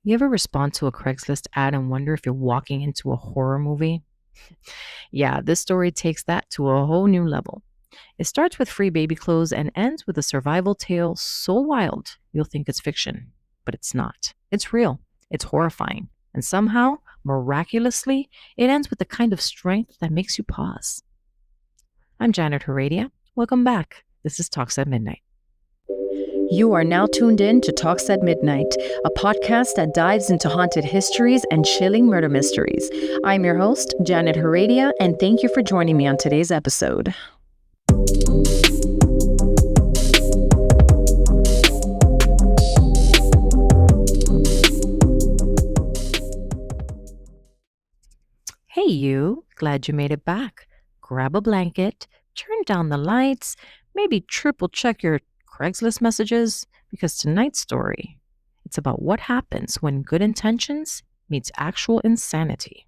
You ever respond to a Craigslist ad and wonder if you're walking into a horror movie? Yeah, this story takes that to a whole new level. It starts with free baby clothes and ends with a survival tale so wild you'll think it's fiction. But it's not. It's real. It's horrifying. And somehow, miraculously, it ends with the kind of strength that makes you pause. I'm Janet Heredia. Welcome back. This is Talks at Midnight. You are now tuned in to Talks at Midnight, a podcast that dives into haunted histories and chilling murder mysteries. I'm your host, Janet Heredia, and thank you for joining me on today's episode. Hey, you. Glad you made it back. Grab a blanket, turn down the lights, maybe triple check your Craigslist messages, because tonight's story, it's about what happens when good intentions meets actual insanity.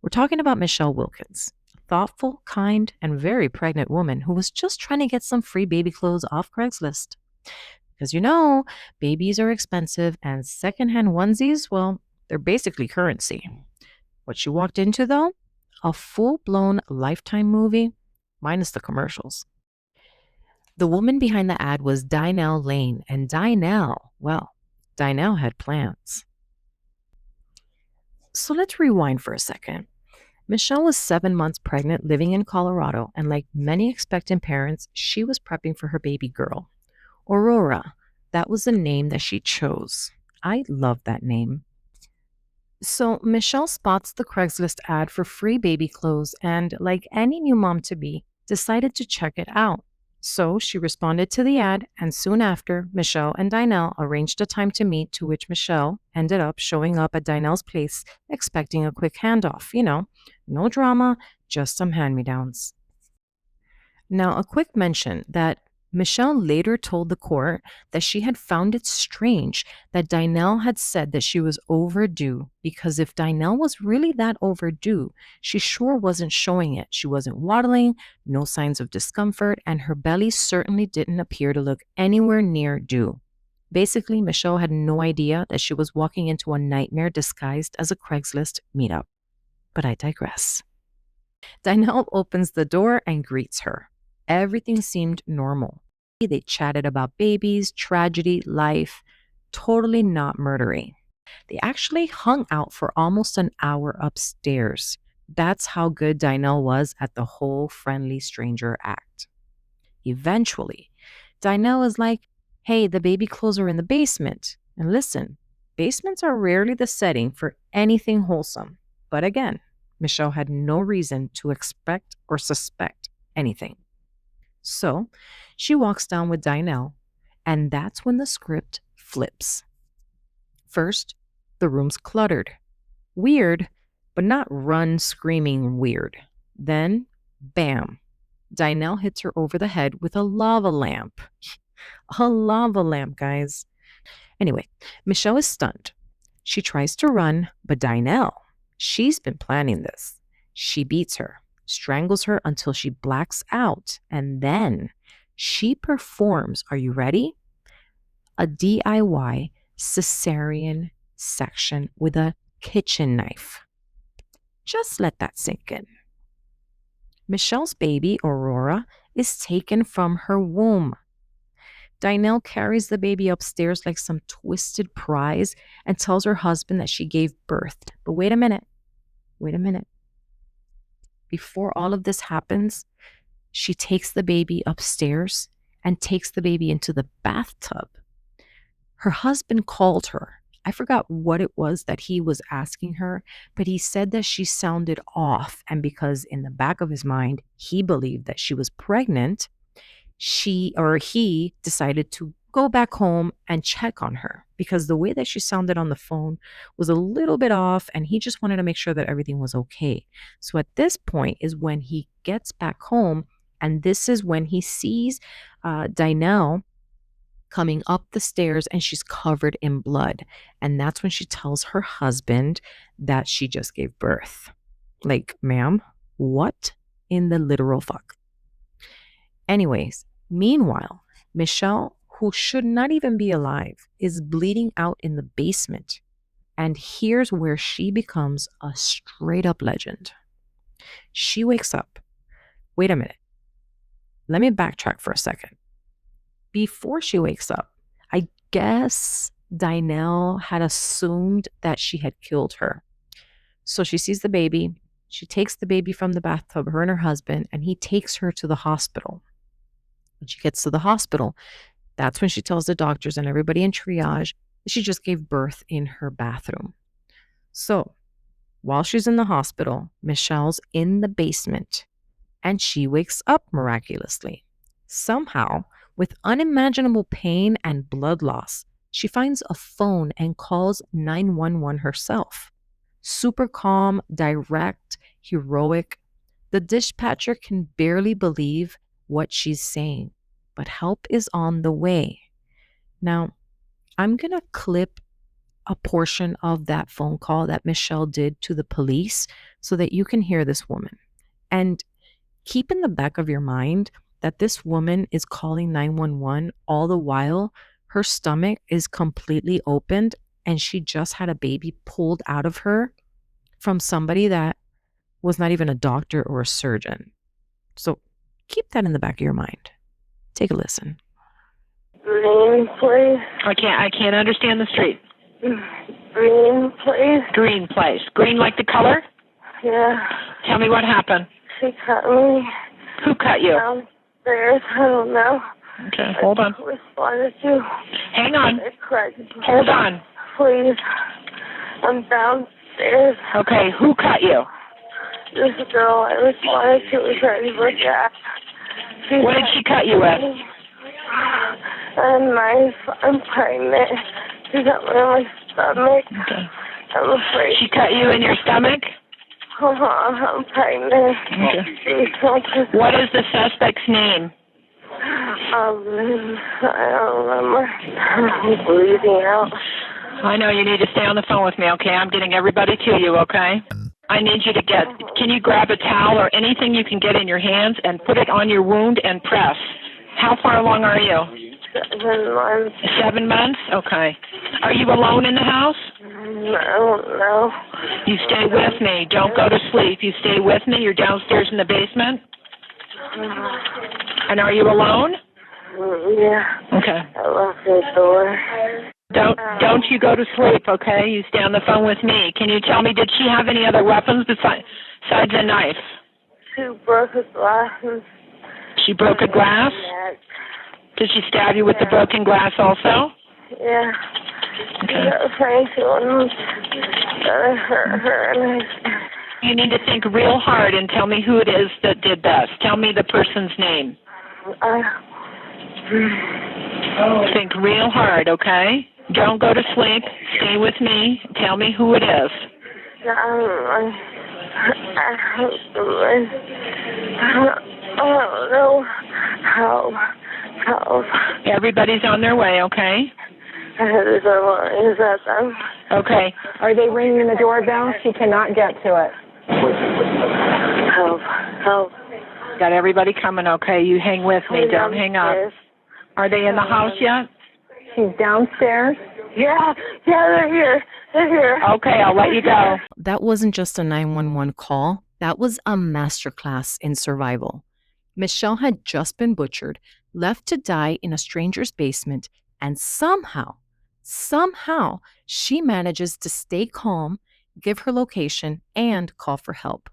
We're talking about Michelle Wilkins, a thoughtful, kind, and very pregnant woman who was just trying to get some free baby clothes off Craigslist. Because babies are expensive and secondhand onesies, well, they're basically currency. What she walked into, though? A full-blown Lifetime movie, minus the commercials. The woman behind the ad was Dynel Lane, and Dynel had plans. So let's rewind for a second. Michelle was 7 months pregnant, living in Colorado, and like many expectant parents, she was prepping for her baby girl. Aurora, that was the name that she chose. I love that name. So Michelle spots the Craigslist ad for free baby clothes and, like any new mom-to-be, decided to check it out. So she responded to the ad, and soon after, Michelle and Dynel arranged a time to meet, to which Michelle ended up showing up at Dynel's place, expecting a quick handoff. No drama, just some hand-me-downs. Now, a quick mention that Michelle later told the court that she had found it strange that Dynel had said that she was overdue, because if Dynel was really that overdue, she sure wasn't showing it. She wasn't waddling, no signs of discomfort, and her belly certainly didn't appear to look anywhere near due. Basically, Michelle had no idea that she was walking into a nightmare disguised as a Craigslist meetup. But I digress. Dynel opens the door and greets her. Everything seemed normal. They chatted about babies, tragedy, life, totally not murdery. They actually hung out for almost an hour upstairs. That's how good Dynel was at the whole friendly stranger act. Eventually, Dynel is like, hey, the baby clothes are in the basement. And listen, basements are rarely the setting for anything wholesome. But again, Michelle had no reason to expect or suspect anything. So she walks down with Dynel, and that's when the script flips. First, the room's cluttered. Weird, but not run screaming weird. Then, bam, Dynel hits her over the head with a lava lamp. A lava lamp, guys. Anyway, Michelle is stunned. She tries to run, but Dynel, she's been planning this. She beats her, strangles her until she blacks out, and then she performs, are you ready? A DIY cesarean section with a kitchen knife. Just let that sink in. Michelle's baby, Aurora, is taken from her womb. Dynel carries the baby upstairs like some twisted prize and tells her husband that she gave birth. But wait a minute. Before all of this happens, she takes the baby upstairs and takes the baby into the bathtub. Her husband called her. I forgot what it was that he was asking her, but he said that she sounded off. And because in the back of his mind, he believed that she was pregnant, he decided to go back home and check on her, because the way that she sounded on the phone was a little bit off, and he just wanted to make sure that everything was okay. So at this point is when he gets back home, and this is when he sees Dynel coming up the stairs, and she's covered in blood. And that's when she tells her husband that she just gave birth. Like, ma'am, what in the literal fuck? Anyways, meanwhile, Michelle, who should not even be alive, is bleeding out in the basement. And here's where she becomes a straight up legend. She wakes up. Wait a minute. Let me backtrack for a second. Before she wakes up, I guess Dynel had assumed that she had killed her. So she sees the baby. She takes the baby from the bathtub, her and her husband, and he takes her to the hospital. When she gets to the hospital, that's when she tells the doctors and everybody in triage that she just gave birth in her bathroom. So while she's in the hospital, Michelle's in the basement and she wakes up miraculously. Somehow, with unimaginable pain and blood loss, she finds a phone and calls 911 herself. Super calm, direct, heroic. The dispatcher can barely believe what she's saying, but help is on the way. Now, I'm going to clip a portion of that phone call that Michelle did to the police so that you can hear this woman. And keep in the back of your mind that this woman is calling 911 all the while her stomach is completely opened and she just had a baby pulled out of her from somebody that was not even a doctor or a surgeon. So keep that in the back of your mind. Take a listen. Green, please. I can't understand the street. Green, please. Green place. Green like the color? Yeah. Tell me what happened. She cut me Who cut you? downstairs. I don't know. Okay, hold on. I responded to Hang on. Craigslist. Hold on. Please. I'm downstairs. Okay, who cut you? This girl I responded to was ready for that. What did she cut you with? A knife. I'm pregnant. She got me on my stomach. Okay. I'm afraid. She cut you in your stomach? I'm pregnant. Okay. What is the suspect's name? I don't remember. I'm bleeding out. I know you need to stay on the phone with me, okay? I'm getting everybody to you, okay? I need you to can you grab a towel or anything you can get in your hands and put it on your wound and press? How far along are you? 7 months. 7 months? Okay. Are you alone in the house? I don't know. You stay with me. Don't go to sleep. You stay with me. You're downstairs in the basement? And are you alone? Yeah. Okay. I locked the door. Don't you go to sleep, okay? You stay on the phone with me. Can you tell me, did she have any other weapons besides a knife? She broke a glass. She broke a glass? Did she stab you with the broken glass also? Yeah. Okay. She got trying to hurt her. And You need to think real hard and tell me who it is that did this. Tell me the person's name. Think real hard, okay? Don't go to sleep. Stay with me. Tell me who it is. I don't know how. Everybody's on their way, okay? Is that them? Okay. Are they ringing the doorbell? She cannot get to it. Help. Got everybody coming, okay? You hang with me. Don't hang up. Are they in the house yet? She's downstairs. Yeah, they're here. Okay, I'll let you go. That wasn't just a 911 call. That was a masterclass in survival. Michelle had just been butchered, left to die in a stranger's basement, and somehow, she manages to stay calm, give her location, and call for help.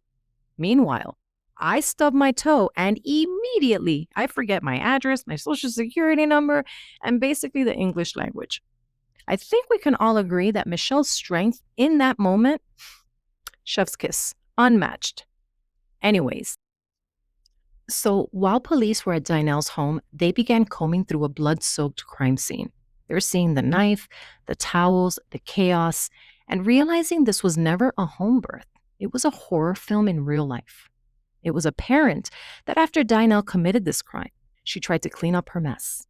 Meanwhile, I stub my toe and immediately I forget my address, my social security number, and basically the English language. I think we can all agree that Michelle's strength in that moment, chef's kiss, unmatched. Anyways, so while police were at Dynel's home, they began combing through a blood-soaked crime scene. They were seeing the knife, the towels, the chaos, and realizing this was never a home birth. It was a horror film in real life. It was apparent that after Dynel committed this crime, she tried to clean up her mess.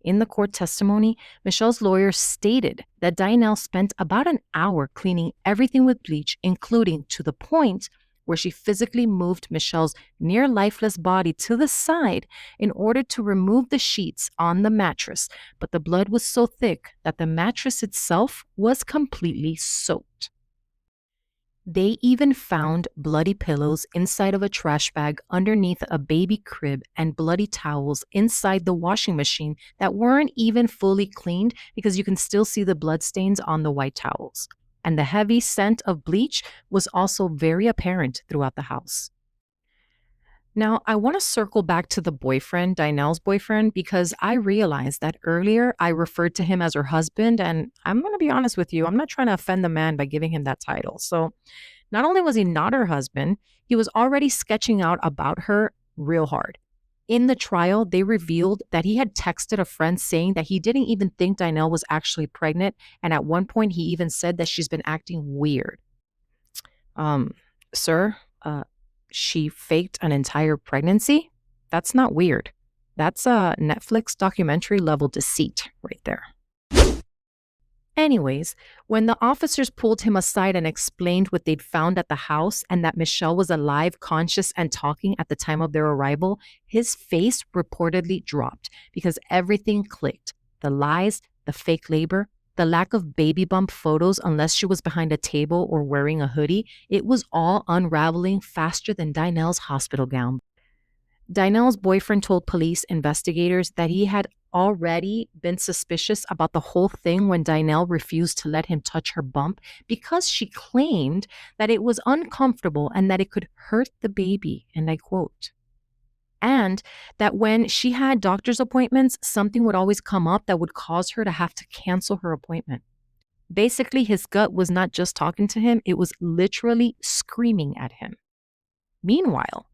In the court testimony, Michelle's lawyer stated that Dynel spent about an hour cleaning everything with bleach, including, to the point, where she physically moved Michelle's near lifeless body to the side in order to remove the sheets on the mattress, but the blood was so thick that the mattress itself was completely soaked. They even found bloody pillows inside of a trash bag underneath a baby crib and bloody towels inside the washing machine that weren't even fully cleaned because you can still see the bloodstains on the white towels. And the heavy scent of bleach was also very apparent throughout the house. Now, I want to circle back to the boyfriend, Dynel's boyfriend, because I realized that earlier I referred to him as her husband, and I'm going to be honest with you, I'm not trying to offend the man by giving him that title. So not only was he not her husband, he was already sketching out about her real hard. In the trial, they revealed that he had texted a friend saying that he didn't even think Dynel was actually pregnant, and at one point he even said that she's been acting weird. Sir, she faked an entire pregnancy? That's not weird. That's a Netflix documentary level deceit right there. Anyways, when the officers pulled him aside and explained what they'd found at the house and that Michelle was alive, conscious, and talking at the time of their arrival, his face reportedly dropped because everything clicked. The lies, the fake labor, the lack of baby bump photos unless she was behind a table or wearing a hoodie, it was all unraveling faster than Dynel's hospital gown. Dynel's boyfriend told police investigators that he had already been suspicious about the whole thing when Dynel refused to let him touch her bump because she claimed that it was uncomfortable and that it could hurt the baby, and I quote. And that when she had doctor's appointments, something would always come up that would cause her to have to cancel her appointment. Basically, his gut was not just talking to him, it was literally screaming at him. Meanwhile,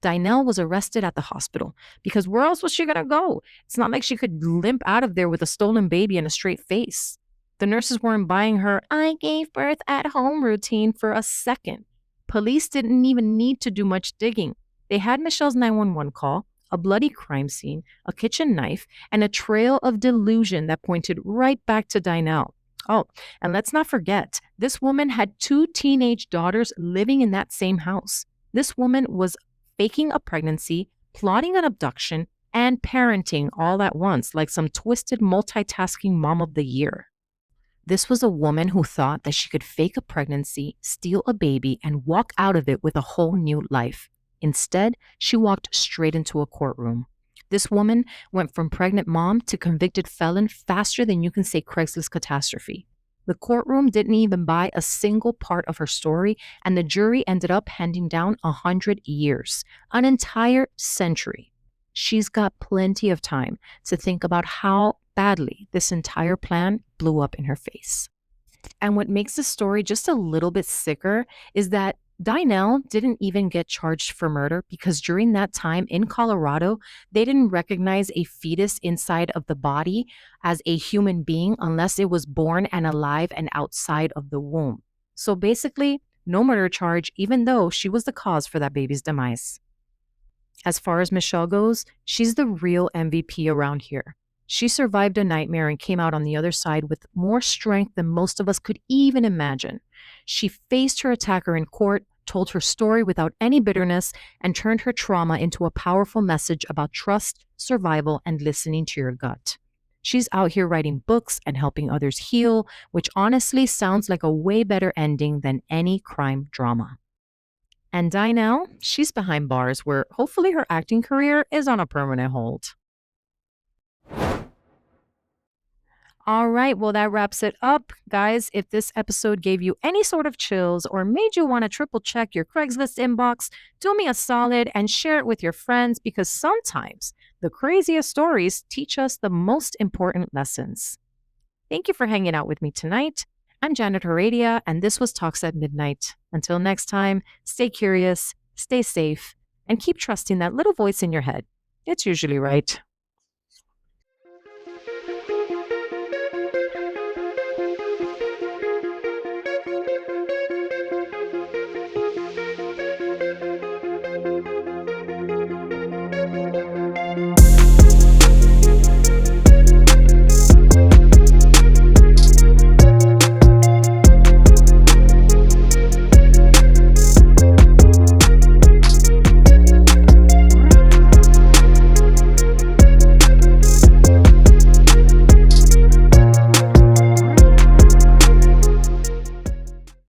Dynel was arrested at the hospital because where else was she going to go? It's not like she could limp out of there with a stolen baby and a straight face. The nurses weren't buying her "I gave birth at home" routine for a second. Police didn't even need to do much digging. They had Michelle's 911 call, a bloody crime scene, a kitchen knife, and a trail of delusion that pointed right back to Dynel. Oh, and let's not forget, this woman had 2 teenage daughters living in that same house. This woman was faking a pregnancy, plotting an abduction, and parenting all at once like some twisted multitasking mom of the year. This was a woman who thought that she could fake a pregnancy, steal a baby, and walk out of it with a whole new life. Instead, she walked straight into a courtroom. This woman went from pregnant mom to convicted felon faster than you can say Craigslist catastrophe. The courtroom didn't even buy a single part of her story, and the jury ended up handing down 100 years, an entire century. She's got plenty of time to think about how badly this entire plan blew up in her face. And what makes the story just a little bit sicker is that Dynel didn't even get charged for murder because during that time in Colorado, they didn't recognize a fetus inside of the body as a human being unless it was born and alive and outside of the womb. So basically, no murder charge, even though she was the cause for that baby's demise. As far as Michelle goes, she's the real MVP around here. She survived a nightmare and came out on the other side with more strength than most of us could even imagine. She faced her attacker in court, told her story without any bitterness, and turned her trauma into a powerful message about trust, survival, and listening to your gut. She's out here writing books and helping others heal, which honestly sounds like a way better ending than any crime drama. And Dynel, she's behind bars where hopefully her acting career is on a permanent hold. All right, well, that wraps it up. Guys, if this episode gave you any sort of chills or made you want to triple check your Craigslist inbox, do me a solid and share it with your friends because sometimes the craziest stories teach us the most important lessons. Thank you for hanging out with me tonight. I'm Janet Heredia, and this was Talks at Midnight. Until next time, stay curious, stay safe, and keep trusting that little voice in your head. It's usually right.